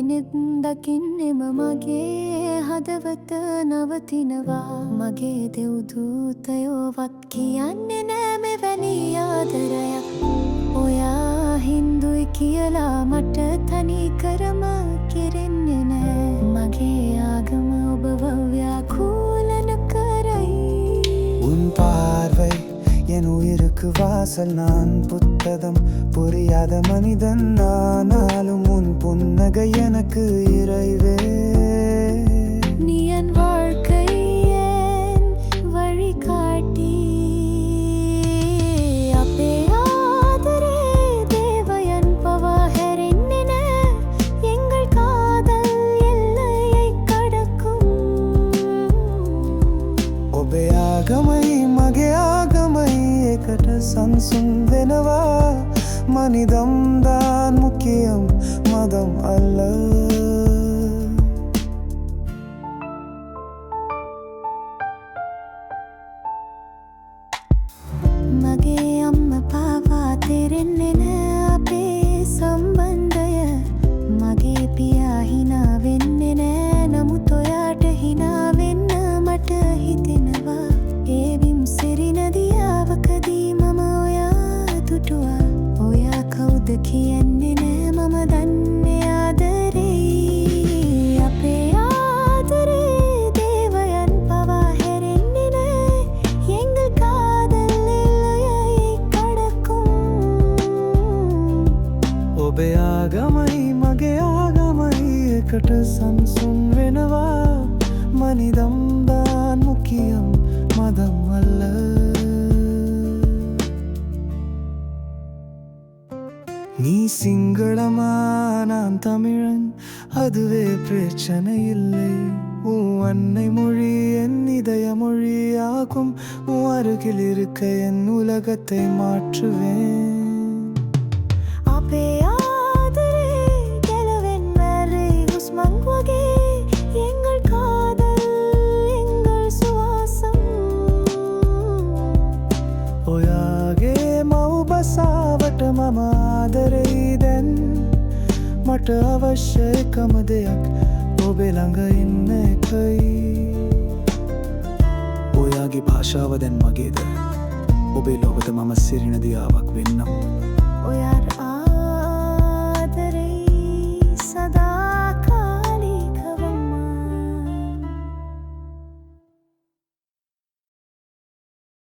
කෙනෙක් දකින්නෙම මගේ හදවත නවතිනවා. මගේ දෙව්දූතයෝවත් කියන්නේ නෑ මෙවැනි ආදරයක්. ඔයා හින්දුයි කියලා මට තනි කරම කෙරෙන්නේ නෑ. මගේ ආගම ඔබව ව්‍යාකූලන කරයි. உன் பார்வை என் உயிருக்கு வாசல். நான் புத்ததம் புரியாத மனிதன் ஆனாலும் உன் புன்னகை எனக்கு இறைவே. நீ என் வாழ்க்கை என் வழிகாட்டி. அப்பே ஆதரே தேவயன் பவாஹரென்னின எங்கள் காதல் எல்லையை கடக்கும். ඔබේ ආගමයි මගේ ආගමයි එකට සංසුන් වෙනවා. මනිදම් தான் முக்கியம் மதம் அல்ல. මගේ අම්ම පාවා තෙරෙන්නේ නෑ අපේ සම්බන්ධය. මගේ පියා හිනා වෙන්නේ නෑ. නමුත් ඔයාට හිනා වෙන්න මට හිතෙනවා. ඒ විම්සිරි නදියාවකදී මම ඔයා දුටුවා. ඔයා කවුද කියන්නේ නෑ මම දන්නේ ආදරෙයි. අපේ ආදරේ දේවයන් පවා හැරෙන්නේ නෑ. எங்கள் காதல் எல்லையை கடக்கும். ඔබේ ආගමයි මගේ ආගමයි එකට සංසුන් වෙනවා. මනිදම් தான் முக்கியம் மதம் அல்ல. நீ சிங்களமா நான் தமிழன் அதுவே பிரச்சனை இல்லை. உன் அன்னை மொழி என் இதய மொழியாகும். உன் அருகில் இருக்க என் உலகத்தை மாற்றுவேன். අපේ ආදරේ ගැලවෙන්න මැරේ හුස්මක් වගේ. எங்கள் காதல் எங்கள் சுவாசம். ඔයාගේ මව්බසාවට මම ආදරෙයි දැන්. මට අවශ්‍ය එකම දෙයක් ඔබේ ළඟ ඉන්න එකයි. ඔයාගේ භාෂාව දැන් මගේද. ඔබේ ලොවට මම සිරිනදියාවක් වෙන්නම්. ඔයාට